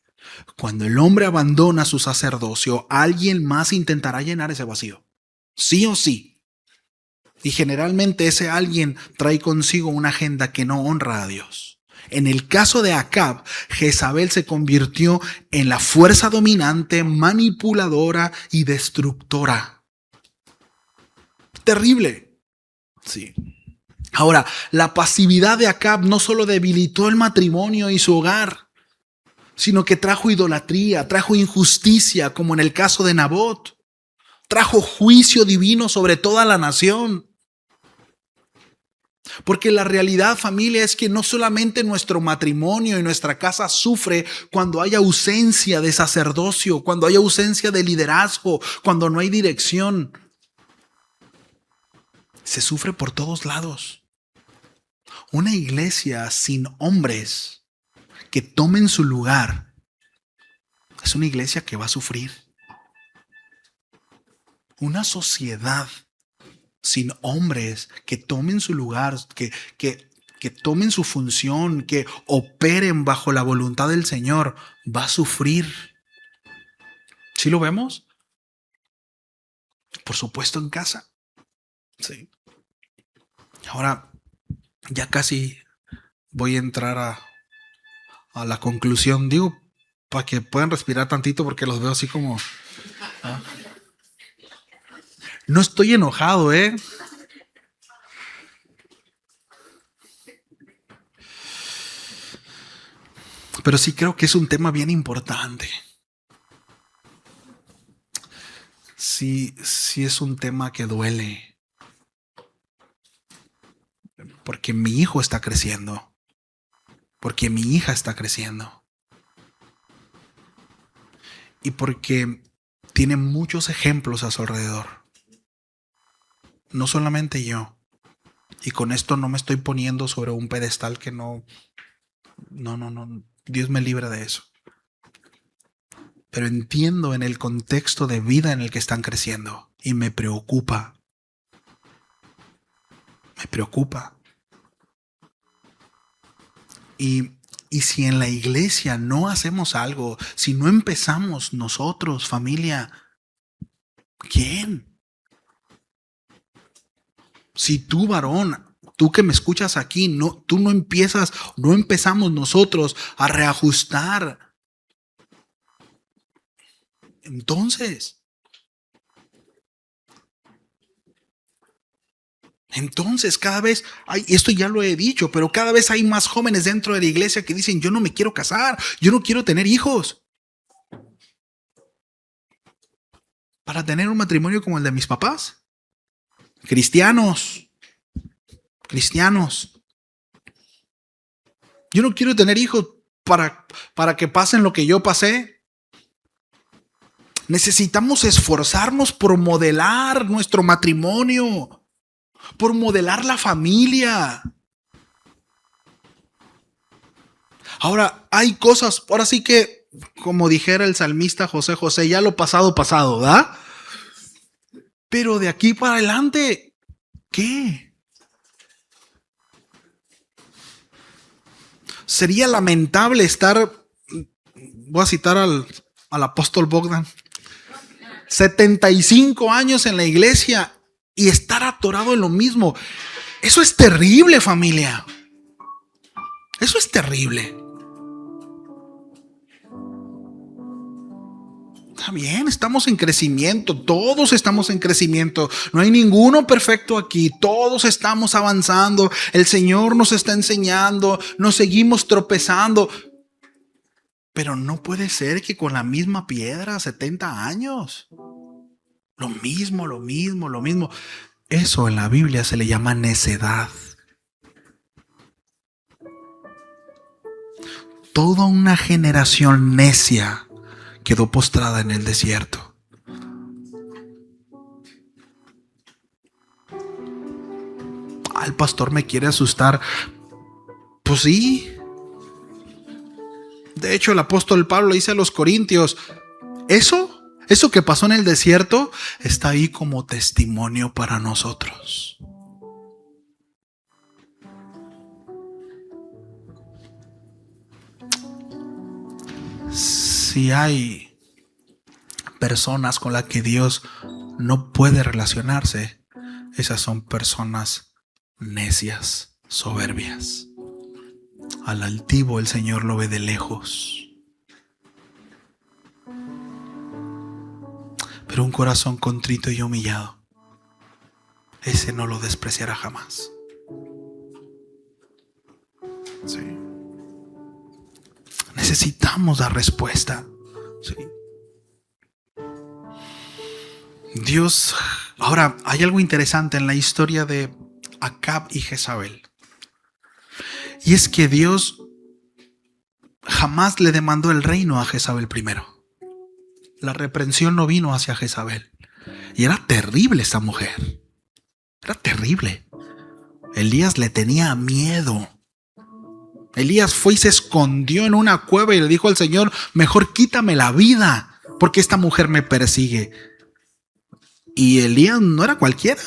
Cuando el hombre abandona su sacerdocio, alguien más intentará llenar ese vacío. Sí o sí. Y generalmente ese alguien trae consigo una agenda que no honra a Dios. En el caso de Acab, Jezabel se convirtió en la fuerza dominante, manipuladora y destructora. Terrible. Sí. Ahora, la pasividad de Acab no solo debilitó el matrimonio y su hogar, sino que trajo idolatría, trajo injusticia, como en el caso de Nabot. Trajo juicio divino sobre toda la nación. Porque la realidad, familia, es que no solamente nuestro matrimonio y nuestra casa sufre cuando hay ausencia de sacerdocio, cuando hay ausencia de liderazgo, cuando no hay dirección. Se sufre por todos lados. Una iglesia sin hombres que tomen su lugar es una iglesia que va a sufrir. Una sociedad sin hombres que tomen su lugar, que tomen su función, que operen bajo la voluntad del Señor, va a sufrir. ¿Sí lo vemos? Por supuesto en casa. Sí. Ahora, ya casi voy a entrar a la conclusión. Digo, para que puedan respirar tantito porque los veo así como... ¿ah? No estoy enojado, ¿eh? Pero sí creo que es un tema bien importante. Sí es un tema que duele. Porque mi hijo está creciendo. Porque mi hija está creciendo. Y porque tiene muchos ejemplos a su alrededor. No solamente yo. Y con esto no me estoy poniendo sobre un pedestal que no. Dios me libre de eso. Pero entiendo en el contexto de vida en el que están creciendo. Y me preocupa. Me preocupa. Y si en la iglesia no hacemos algo, si no empezamos nosotros, familia, ¿quién? Si tú, varón, tú que me escuchas aquí, tú no empezamos nosotros a reajustar. Entonces, cada vez hay, esto ya lo he dicho, pero cada vez hay más jóvenes dentro de la iglesia que dicen, yo no me quiero casar, yo no quiero tener hijos. Para tener un matrimonio como el de mis papás. Cristianos. Yo no quiero tener hijos para que pasen lo que yo pasé. Necesitamos esforzarnos por modelar nuestro matrimonio, por modelar la familia. Ahora, hay cosas, ahora sí que, como dijera el salmista José, ya lo pasado, ¿verdad? Pero de aquí para adelante, ¿qué? Sería lamentable estar, voy a citar al apóstol Bogdan, 75 años en la iglesia y estar atorado en lo mismo. Eso es terrible, familia. Eso es terrible. Está bien, estamos en crecimiento, todos estamos en crecimiento, no hay ninguno perfecto aquí, todos estamos avanzando, el Señor nos está enseñando, nos seguimos tropezando, pero no puede ser que con la misma piedra 70 años, lo mismo. Eso en la Biblia se le llama necedad. Toda una generación necia quedó postrada en el desierto. El pastor me quiere asustar. Pues sí. De hecho, el apóstol Pablo le dice a los corintios, eso que pasó en el desierto está ahí como testimonio para nosotros. Si hay personas con las que Dios no puede relacionarse, esas son personas necias, soberbias. Al altivo el Señor lo ve de lejos. Pero un corazón contrito y humillado, ese no lo despreciará jamás. Sí. Necesitamos la respuesta. Sí. Dios, ahora hay algo interesante en la historia de Acab y Jezabel. Y es que Dios jamás le demandó el reino a Jezabel primero. La reprensión no vino hacia Jezabel. Y era terrible esta mujer. Era terrible. Elías le tenía miedo. Elías fue y se escondió en una cueva y le dijo al Señor: mejor quítame la vida, porque esta mujer me persigue. Y Elías no era cualquiera.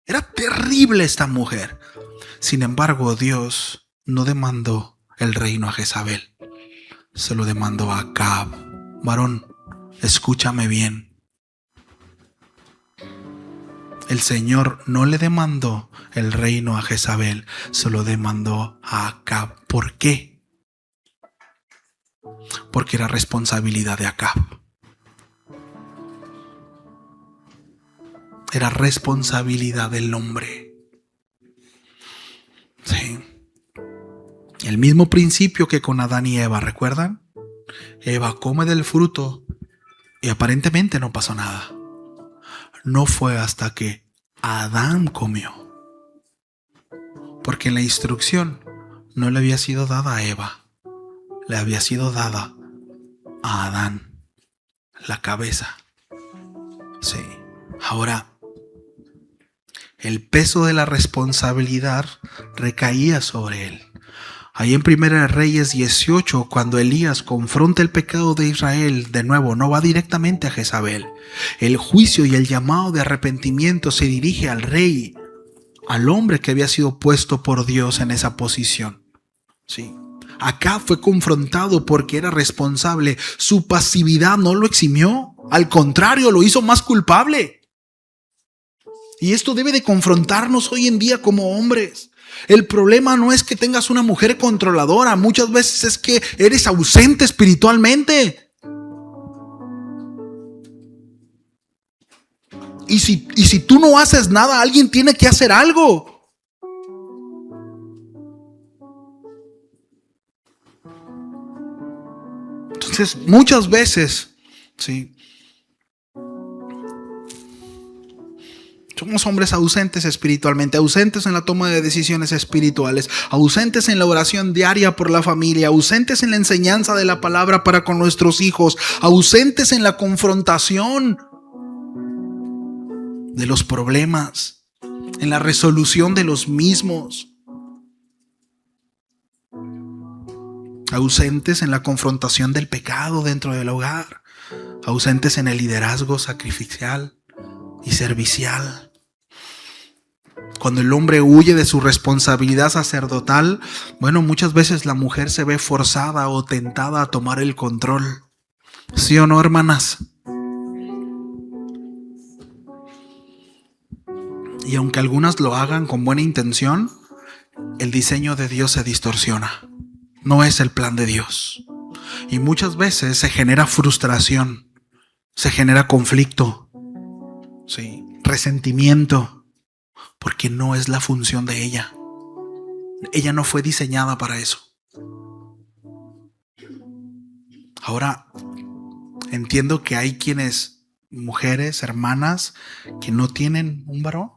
Era terrible esta mujer. Sin embargo, Dios no demandó el reino a Jezabel. Se lo demandó a Acab. Varón, escúchame bien. El Señor no le demandó el reino a Jezabel, se lo demandó a Acab. ¿Por qué? Porque era responsabilidad de Acab. Era responsabilidad del hombre. Sí. El mismo principio que con Adán y Eva, ¿recuerdan? Eva come del fruto y aparentemente no pasó nada. No fue hasta que Adán comió. Porque la instrucción no le había sido dada a Eva, le había sido dada a Adán, la cabeza. Sí. Ahora, el peso de la responsabilidad recaía sobre él. Ahí en 1 Reyes 18, cuando Elías confronta el pecado de Israel, de nuevo, no va directamente a Jezabel. El juicio y el llamado de arrepentimiento se dirige al rey, al hombre que había sido puesto por Dios en esa posición. Sí. Acá fue confrontado porque era responsable. Su pasividad no lo eximió. Al contrario, lo hizo más culpable. Y esto debe de confrontarnos hoy en día como hombres. El problema no es que tengas una mujer controladora. Muchas veces es que eres ausente espiritualmente. Y si tú no haces nada, alguien tiene que hacer algo. Entonces, muchas veces, sí, somos hombres ausentes espiritualmente, ausentes en la toma de decisiones espirituales, ausentes en la oración diaria por la familia, ausentes en la enseñanza de la palabra para con nuestros hijos, ausentes en la confrontación de los problemas, en la resolución de los mismos, ausentes en la confrontación del pecado dentro del hogar, ausentes en el liderazgo sacrificial y servicial. Cuando el hombre huye de su responsabilidad sacerdotal, bueno, muchas veces la mujer se ve forzada o tentada a tomar el control. ¿Sí o no, hermanas? Y aunque algunas lo hagan con buena intención, el diseño de Dios se distorsiona. No es el plan de Dios. Y muchas veces se genera frustración, se genera conflicto, sí, resentimiento. Porque no es la función de ella. Ella no fue diseñada para eso. Ahora, entiendo que hay mujeres, hermanas, que no tienen un varón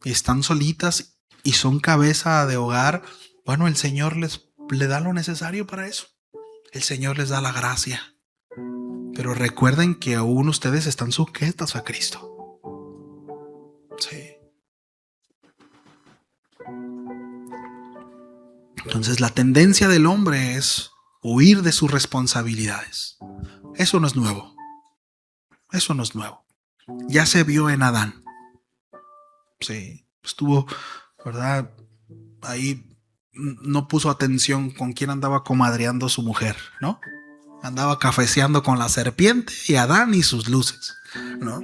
y están solitas y son cabeza de hogar. Bueno, el Señor le da lo necesario para eso. El Señor les da la gracia. Pero recuerden que aún ustedes están sujetas a Cristo. Sí. Entonces la tendencia del hombre es huir de sus responsabilidades. Eso no es nuevo. Eso no es nuevo. Ya se vio en Adán. Sí, estuvo, ¿verdad? Ahí no puso atención con quién andaba comadreando su mujer, ¿no? Andaba cafeceando con la serpiente y Adán y sus luces, ¿no?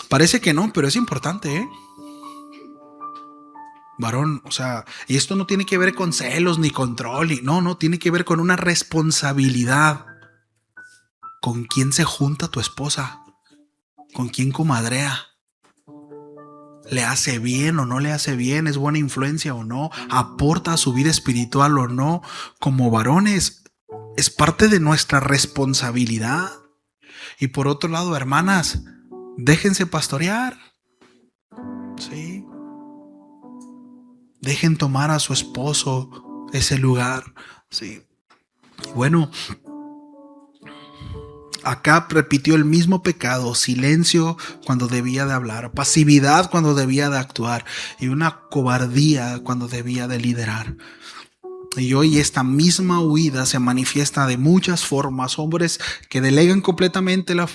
Parece que no, pero es importante, ¿eh? Varón, o sea, y esto no tiene que ver con celos ni control, no, tiene que ver con una responsabilidad. ¿Con quién se junta tu esposa? ¿Con quién comadrea? ¿Le hace bien o no le hace bien? ¿Es buena influencia o no? ¿Aporta a su vida espiritual o no? Como varones, es parte de nuestra responsabilidad. Y por otro lado, hermanas, déjense pastorear. Sí. Dejen tomar a su esposo ese lugar. Sí. Bueno, Acab repitió el mismo pecado: silencio cuando debía de hablar, pasividad cuando debía de actuar y una cobardía cuando debía de liderar. Y hoy esta misma huida se manifiesta de muchas formas. Hombres que delegan completamente la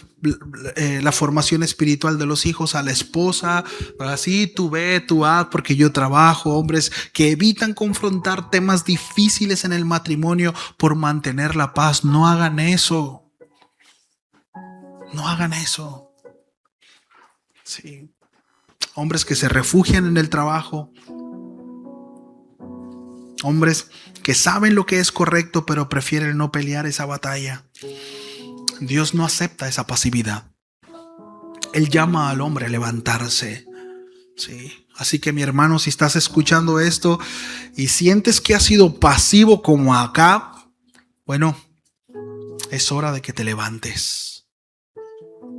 formación espiritual de los hijos a la esposa. Así, tú ve, tú haz porque yo trabajo. Hombres que evitan confrontar temas difíciles en el matrimonio por mantener la paz. No hagan eso. No hagan eso. Sí. Hombres que se refugian en el trabajo. Hombres que saben lo que es correcto, pero prefieren no pelear esa batalla. Dios no acepta esa pasividad. Él llama al hombre a levantarse. Sí. Así que mi hermano, si estás escuchando esto y sientes que has sido pasivo como Acab, bueno, es hora de que te levantes.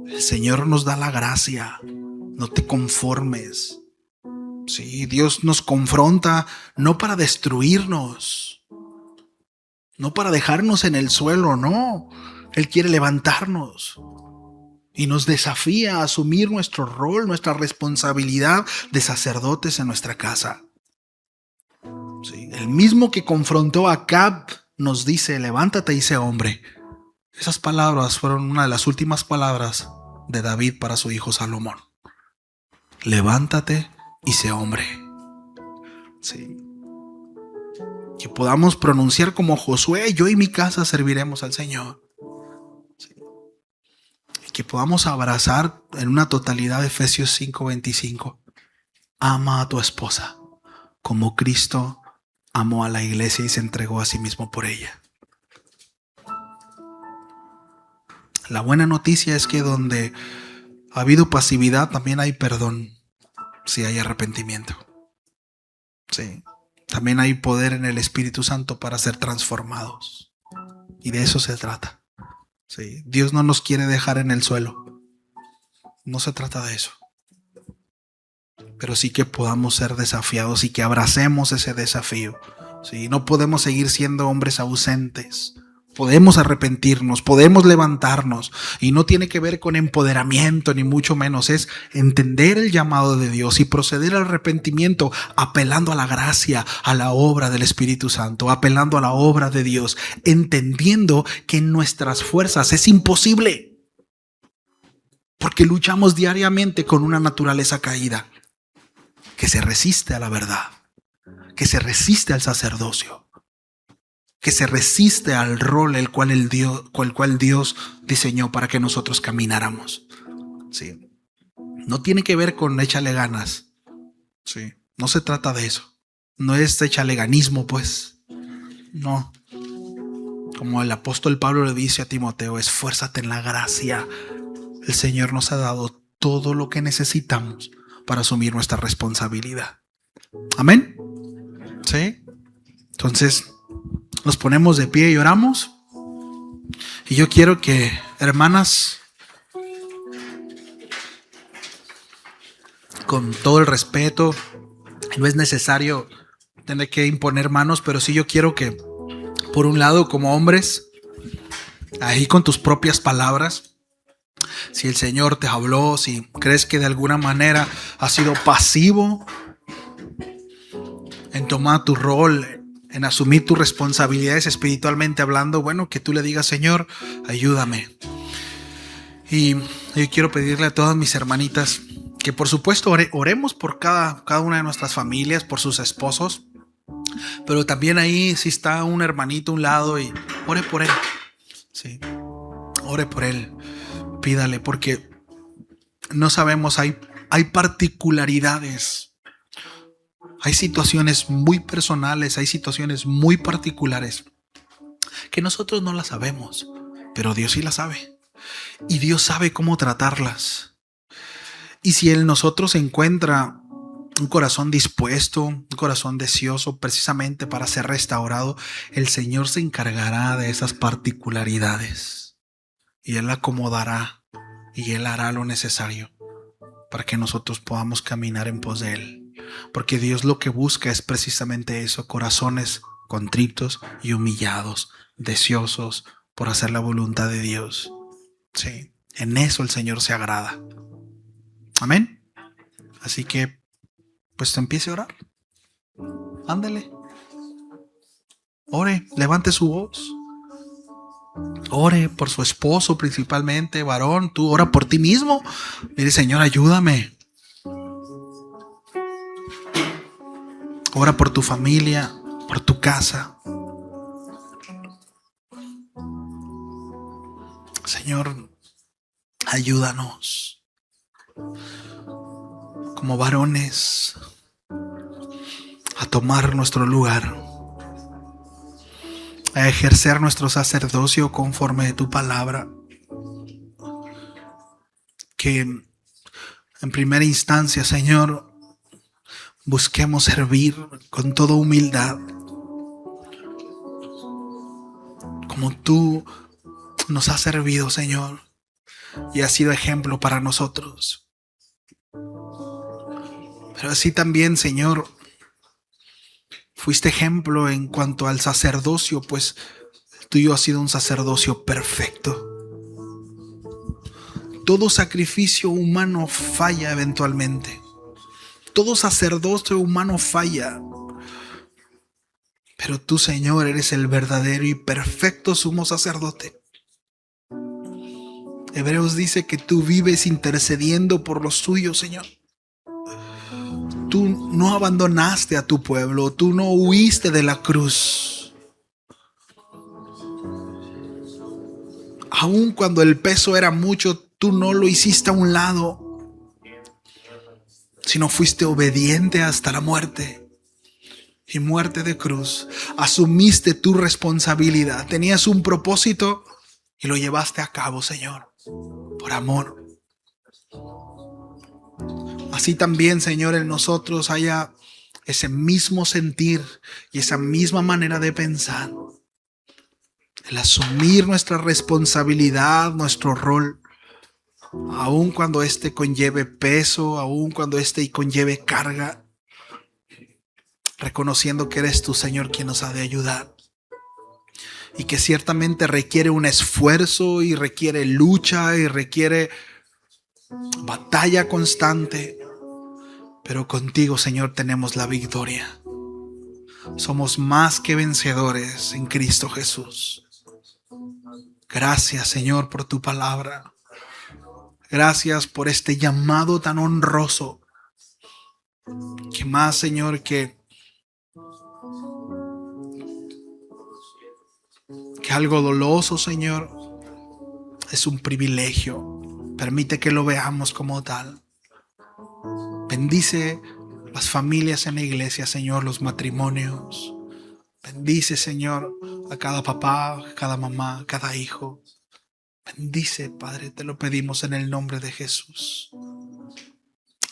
El Señor nos da la gracia. No te conformes. Sí, Dios nos confronta no para destruirnos, no para dejarnos en el suelo, no. Él quiere levantarnos y nos desafía a asumir nuestro rol, nuestra responsabilidad de sacerdotes en nuestra casa. Sí, el mismo que confrontó a Acab nos dice: levántate y sé hombre. Esas palabras fueron una de las últimas palabras de David para su hijo Salomón. Levántate y sé hombre. Sí. Que podamos pronunciar como Josué: yo y mi casa serviremos al Señor. Sí. Y que podamos abrazar en una totalidad Efesios 5:25. Ama a tu esposa como Cristo amó a la iglesia y se entregó a sí mismo por ella. La buena noticia es que donde ha habido pasividad también hay perdón, si hay arrepentimiento. Sí. También hay poder en el Espíritu Santo para ser transformados. Y de eso se trata. Sí. Dios no nos quiere dejar en el suelo. No se trata de eso. Pero sí que podamos ser desafiados y que abracemos ese desafío. Sí. No podemos seguir siendo hombres ausentes. Podemos arrepentirnos, podemos levantarnos, y no tiene que ver con empoderamiento ni mucho menos. Es entender el llamado de Dios y proceder al arrepentimiento apelando a la gracia, a la obra del Espíritu Santo, apelando a la obra de Dios, entendiendo que en nuestras fuerzas es imposible, porque luchamos diariamente con una naturaleza caída que se resiste a la verdad, que se resiste al sacerdocio, que se resiste al rol el cual Dios diseñó para que nosotros camináramos. Sí. No tiene que ver con échale ganas. Sí. No se trata de eso. No es échale ganismo, pues. No. Como el apóstol Pablo le dice a Timoteo: esfuérzate en la gracia. El Señor nos ha dado todo lo que necesitamos para asumir nuestra responsabilidad. Amén. Sí. Entonces, nos ponemos de pie y oramos. Y yo quiero que, hermanas, con todo el respeto, no es necesario tener que imponer manos, pero sí yo quiero que, por un lado, como hombres, ahí con tus propias palabras, si el Señor te habló, si crees que de alguna manera has sido pasivo en tomar tu rol, en asumir tus responsabilidades espiritualmente hablando, bueno, que tú le digas: Señor, ayúdame. Y yo quiero pedirle a todas mis hermanitas que por supuesto oremos por cada una de nuestras familias, por sus esposos, pero también ahí si está un hermanito a un lado, y ore por él. Sí, ore por él, pídale, porque no sabemos, hay particularidades. Hay situaciones muy personales, hay situaciones muy particulares que nosotros no las sabemos, pero Dios sí las sabe. Y Dios sabe cómo tratarlas. Y si en nosotros se encuentra un corazón dispuesto, un corazón deseoso precisamente para ser restaurado, el Señor se encargará de esas particularidades y Él acomodará y Él hará lo necesario para que nosotros podamos caminar en pos de Él. Porque Dios lo que busca es precisamente eso, corazones contritos y humillados, deseosos por hacer la voluntad de Dios. Sí, en eso el Señor se agrada. Amén. Así que, pues empiece a orar. Ándale. Ore, levante su voz. Ore por su esposo principalmente, varón. Tú ora por ti mismo. Mire, Señor, ayúdame. Ora por tu familia, por tu casa. Señor, ayúdanos como varones a tomar nuestro lugar, a ejercer nuestro sacerdocio conforme a tu palabra. Que en primera instancia, Señor, busquemos servir con toda humildad, como tú nos has servido, Señor, y has sido ejemplo para nosotros. Pero así también, Señor, fuiste ejemplo en cuanto al sacerdocio, pues el tuyo ha sido un sacerdocio perfecto. Todo sacrificio humano falla eventualmente. Todo sacerdocio humano falla. Pero tú, Señor, eres el verdadero y perfecto sumo sacerdote. Hebreos dice que tú vives intercediendo por los tuyos, Señor. Tú no abandonaste a tu pueblo, tú no huiste de la cruz. Aun cuando el peso era mucho, tú no lo hiciste a un lado, sino fuiste obediente hasta la muerte. Y muerte de cruz. Asumiste tu responsabilidad. Tenías un propósito y lo llevaste a cabo, Señor, por amor. Así también, Señor, en nosotros haya ese mismo sentir y esa misma manera de pensar. El asumir nuestra responsabilidad, nuestro rol, aun cuando éste conlleve peso, aun cuando éste conlleve carga, reconociendo que eres tú, Señor, quien nos ha de ayudar. Y que ciertamente requiere un esfuerzo y requiere lucha y requiere batalla constante. Pero contigo, Señor, tenemos la victoria. Somos más que vencedores en Cristo Jesús. Gracias, Señor, por tu palabra. Gracias por este llamado tan honroso. Que más, Señor, que algo doloso, Señor, es un privilegio. Permite que lo veamos como tal. Bendice las familias en la iglesia, Señor, los matrimonios. Bendice, Señor, a cada papá, a cada mamá, a cada hijo. Bendice, Padre, te lo pedimos en el nombre de Jesús.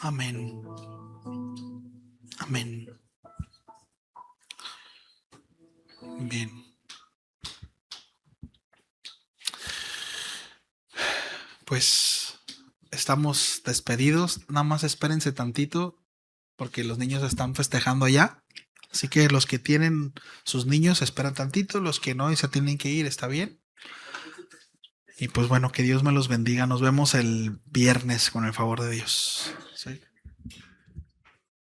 Amén. Amén. Bien. Pues estamos despedidos. Nada más espérense tantito porque los niños están festejando allá. Así que los que tienen sus niños esperan tantito. Los que no y se tienen que ir, está bien. Y pues bueno, que Dios me los bendiga. Nos vemos el viernes con el favor de Dios.